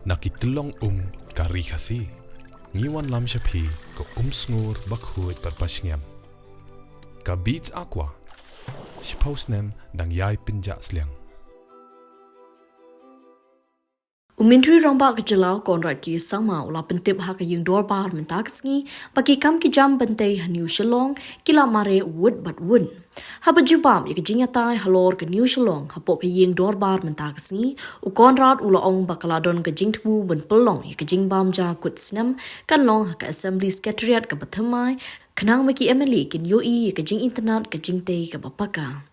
Nakitlong ka Ri Khasi. Ngiwan lam shapi ko sngur bakhuit parpashngam. Ka beats aqua. Shpausnem dang yai pinja sliang. Umintri rongba ke jylla Conrad ki sama ula pentip ha ke Ïing Dorbar mentak sngi bagi kam ki jam bentai haniu Shillong Kila Mareh wood but wun. Ha bajubam ke jinyatai halor ke New Shillong ha pop Ïing Dorbar mentak sngi u Conrad ula ong bakaladon ke jingtmu ben pelong ke jingbam ja kut snem kan long ha ke assembly secretariat ke Thymmai kenang bagi emily kin yoi ke jing internet ke jingtei ke bapaka.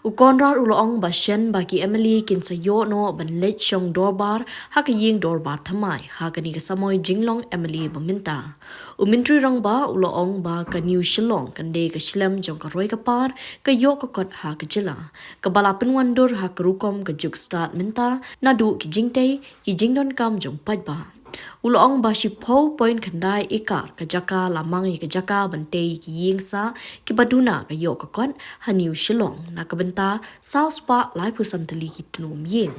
U Conrad ulaong ba Shen bagi Emily kin sa yo no ban lech shong Dorbar ha ka Ïing Dorbar Thymmai ha ka ni ka samoy jinglong Emily baminta. U mintri rang ba ulaong ba ka New Shillong kan de ka shlem jong ka roy ka par ka yo ka kot ha ka jylla. Ka balapin wandur ha ka rukom ka juk start minta na du ki jingtei ki jingdon kam jong pajba. Ulaong ba si po point kandai ikar ka jaka lamang ka jaka bantei ki Ïing sa ki baduna ka yo ka kon ha New Shillong na ka benta South Spa lai pusan tali ki tunum Ïing.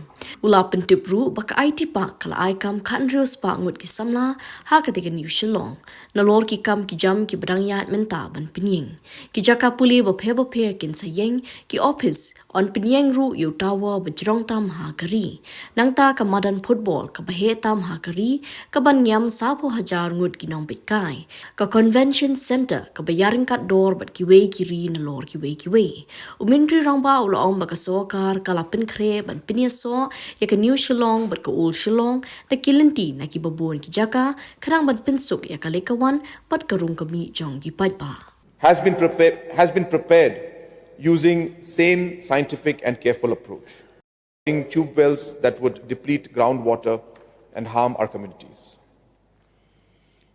Ula pentip ru ba ka IT pa kala ai kam kan rio spa ngut ki samla ha ka tiga New Shillong na lor ki kam ki jam ki badang yat menta ban pinying. Ki jaka puli ba pe kin sa Ïing ki office on pinyang ru yu tawa bajrong tam ha kari nang ta ka madan football ka bahe tam ha kari ka banyam 10,000 ngut kinong bitkai ka convention center ka bayaring kat dor bat kiwe kiri na lor kiwe umintri rangba ulaong ba ka sokar ka lapin kre ban pinyaso ya ka New Shillong bat ka Old Shillong na kilinti na kibabun ki jaka karang ban pinsuk ya ka lekawan bat ka rung kami jong gipajba has been prepared using same scientific and careful approach, tube wells that would deplete groundwater and harm our communities.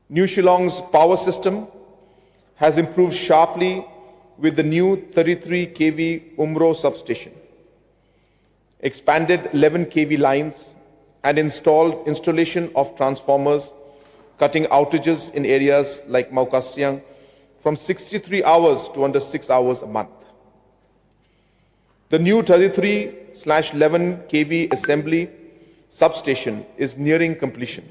New Shillong's power system has improved sharply with the new 33 kV Umro substation, expanded 11 kV lines and installation of transformers, cutting outages in areas like Khasi from 63 hours to under 6 hours a month. The new 33/11 kV assembly substation is nearing completion.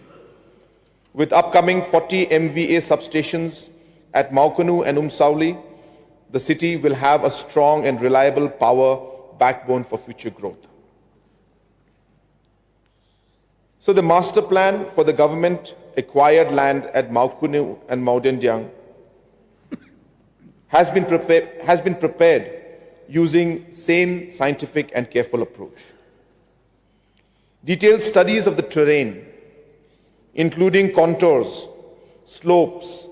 With upcoming 40 MVA substations at Maukanu and Umsauli, the city will have a strong and reliable power backbone for future growth. So the master plan for the government acquired land at Maukanu and Maudendiang has been prepared using same scientific and careful approach. Detailed studies of the terrain, including contours, slopes,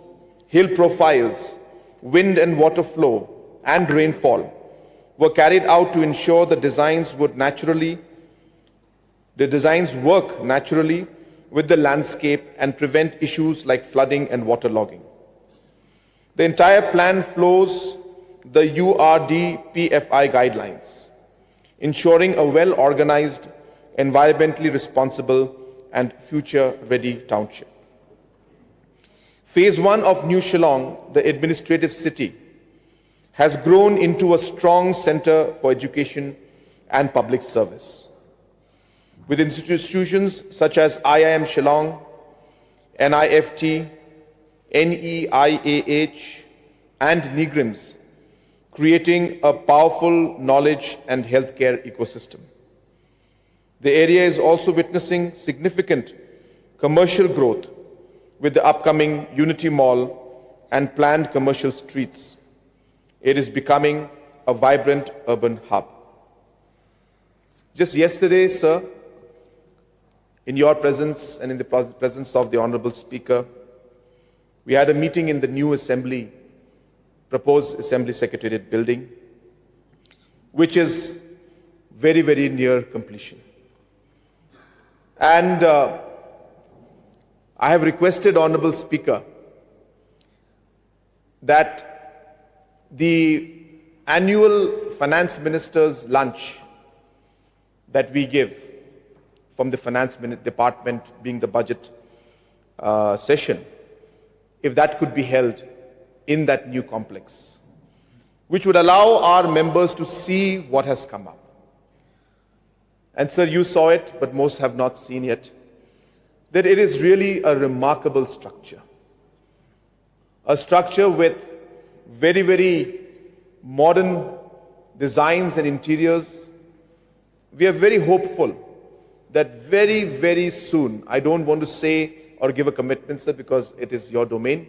hill profiles, wind and water flow, and rainfall, were carried out to ensure the designs work naturally with the landscape and prevent issues like flooding and waterlogging. The entire plan flows the URD-PFI guidelines, ensuring a well-organized, environmentally responsible and future-ready township. Phase 1 of New Shillong, the administrative city, has grown into a strong center for education and public service, with institutions such as IIM Shillong, NIFT, NEIAH, and NIGRIMS, creating a powerful knowledge and healthcare ecosystem. The area is also witnessing significant commercial growth with the upcoming Unity Mall and planned commercial streets. It is becoming a vibrant urban hub. Just yesterday, sir, in your presence and in the presence of the Honorable Speaker, we had a meeting in the new proposed Assembly Secretariat building, which is very, very near completion. And I have requested, Honorable Speaker, that the annual Finance Minister's lunch that we give from the Finance Department, being the budget session, if that could be held in that new complex, which would allow our members to see what has come up. And sir, you saw it, but most have not seen yet. that it is really a remarkable structure. A structure with very, very modern designs and interiors. We are very hopeful that very, very soon, I don't want to say or give a commitment, sir, because it is your domain,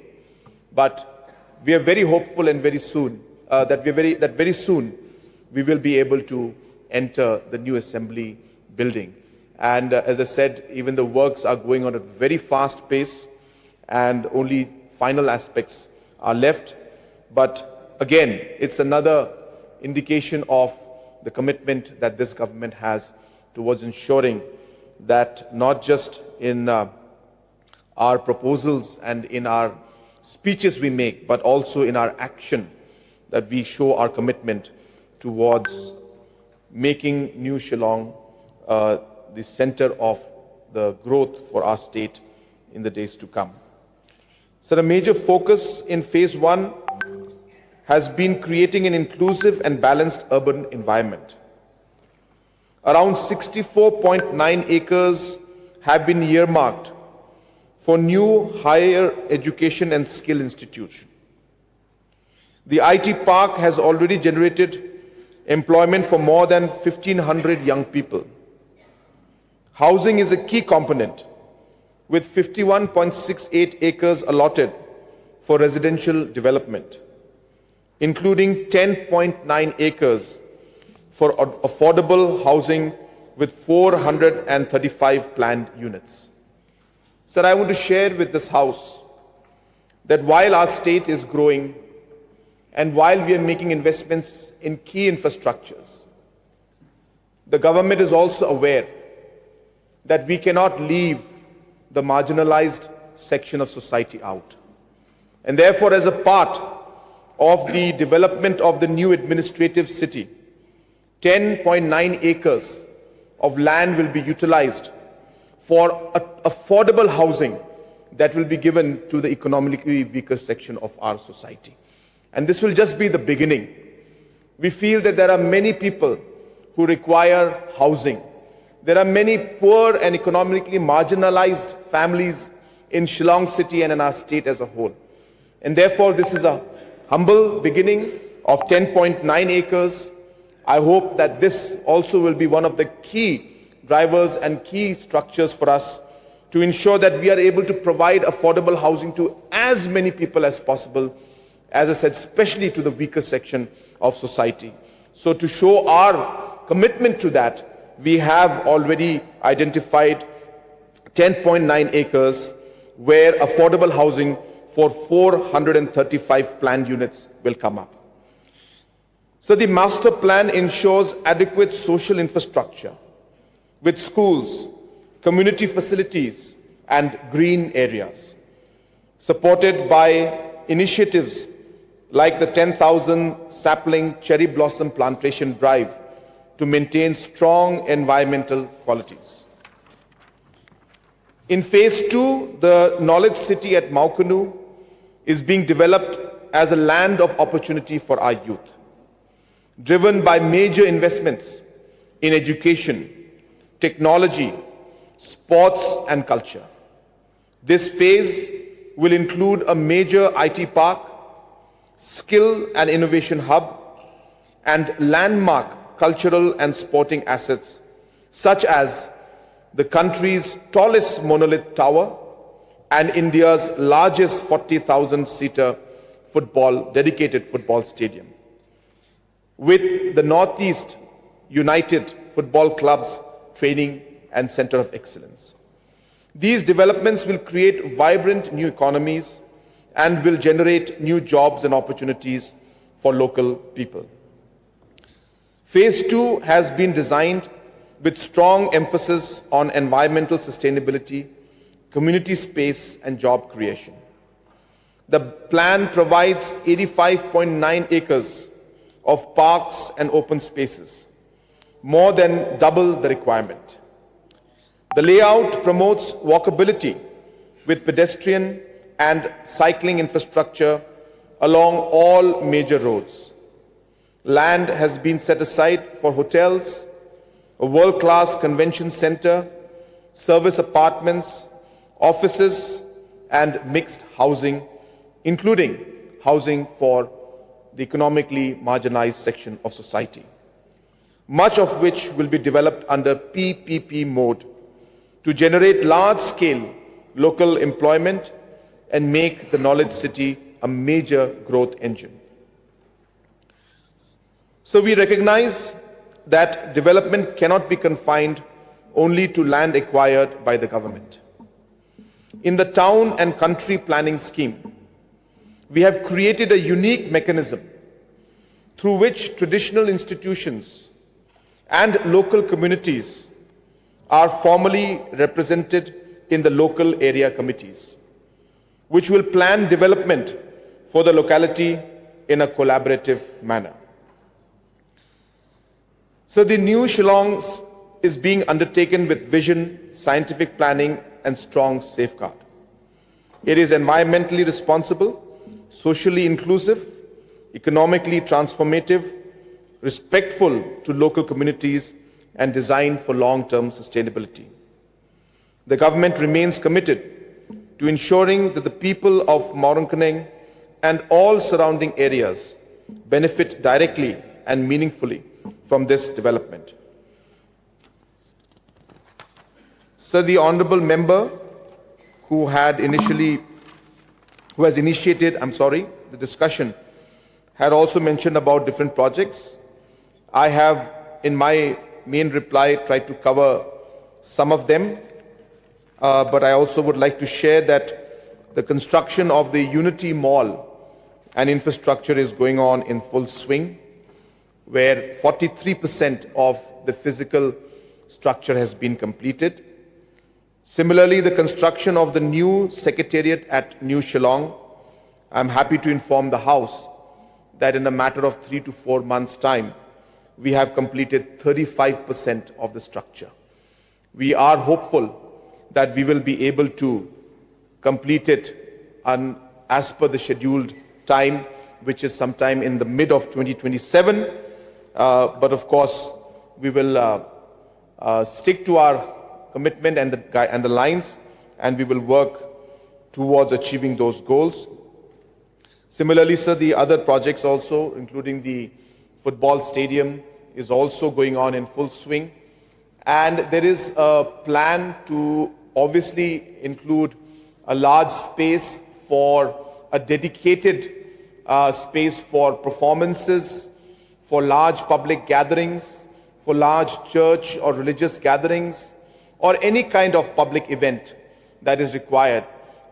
but we are very hopeful and very soon, that very soon we will be able to enter the new assembly building. And as I said, even the works are going on at a very fast pace and only final aspects are left. But again, it's another indication of the commitment that this government has towards ensuring that not just in our proposals and in our speeches we make, but also in our action, that we show our commitment towards making New Shillong the center of the growth for our state in the days to come. So a major focus in phase 1 has been creating an inclusive and balanced urban environment. Around 64.9 acres have been earmarked for new higher education and skill institution. The IT park has already generated employment for more than 1,500 young people. Housing is a key component, with 51.68 acres allotted for residential development, including 10.9 acres for affordable housing with 435 planned units. Sir, I want to share with this House that while our state is growing and while we are making investments in key infrastructures, the government is also aware that we cannot leave the marginalized section of society out. And therefore, as a part of the development of the new administrative city, 10.9 acres of land will be utilized for affordable housing that will be given to the economically weaker section of our society. And this will just be the beginning. We feel that there are many people who require housing. There are many poor and economically marginalized families in Shillong city and in our state as a whole. And therefore, this is a humble beginning of 10.9 acres. I hope that this also will be one of the key drivers and key structures for us to ensure that we are able to provide affordable housing to as many people as possible, as I said, especially to the weaker section of society. So to show our commitment to that, we have already identified 10.9 acres where affordable housing for 435 planned units will come up. So the master plan ensures adequate social infrastructure with schools, community facilities, and green areas, supported by initiatives like the 10,000 sapling cherry blossom plantation drive to maintain strong environmental qualities. In phase 2, the knowledge city at Maukanu is being developed as a land of opportunity for our youth, driven by major investments in education, technology, sports, and culture. This phase will include a major IT park, skill and innovation hub, and landmark cultural and sporting assets, such as the country's tallest monolith tower and India's largest 40,000-seater dedicated football stadium, with the Northeast United Football Club's training and center of excellence. These developments will create vibrant new economies and will generate new jobs and opportunities for local people. Phase 2 has been designed with strong emphasis on environmental sustainability, community space, and job creation. The plan provides 85.9 acres of parks and open spaces, more than double the requirement. The layout promotes walkability with pedestrian and cycling infrastructure along all major roads. Land has been set aside for hotels, a world-class convention center, service apartments, offices, and mixed housing, including housing for the economically marginalized section of society, much of which will be developed under PPP mode to generate large-scale local employment and make the Knowledge City a major growth engine. So we recognize that development cannot be confined only to land acquired by the government. In the town and country planning scheme, we have created a unique mechanism through which traditional institutions and local communities are formally represented in the local area committees, which will plan development for the locality in a collaborative manner. So the new Shillong is being undertaken with vision, scientific planning, and strong safeguard. It is environmentally responsible, socially inclusive, economically transformative, respectful to local communities, and designed for long-term sustainability. The government remains committed to ensuring that the people of Mawrangkaneng and all surrounding areas benefit directly and meaningfully from this development. So the honourable member who has initiated the discussion had also mentioned about different projects. I have, in my main reply, tried to cover some of them, but I also would like to share that the construction of the Unity Mall and infrastructure is going on in full swing, where 43% of the physical structure has been completed. Similarly, the construction of the new secretariat at New Shillong, I'm happy to inform the House that in a matter of 3 to 4 months' time, we have completed 35% of the structure. We are hopeful that we will be able to complete it as per the scheduled time, which is sometime in the mid of 2027. But of course, we will stick to our commitment and the lines, and we will work towards achieving those goals. Similarly, sir, the other projects also, including the football stadium, is also going on in full swing. And there is a plan to obviously include a large space for a dedicated space for performances, for large public gatherings, for large church or religious gatherings, or any kind of public event that is required.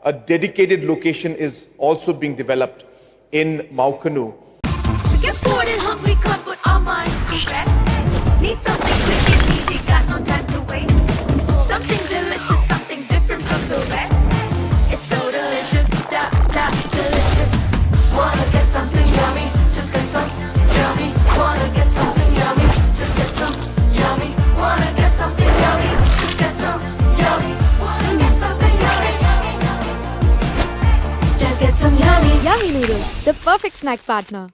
A dedicated location is also being developed in Maukanu. We get bored and hungry, can't put our minds to rest. Need something quick and easy, got no time to wait. Something delicious, something different from the rest. It's so delicious, delicious. Wanna get something yummy, just get some yummy. Wanna get something yummy, just get some yummy. Wanna get something yummy, just get some yummy. Wanna get something yummy, just get some yummy. Yummy noodles, the perfect snack partner.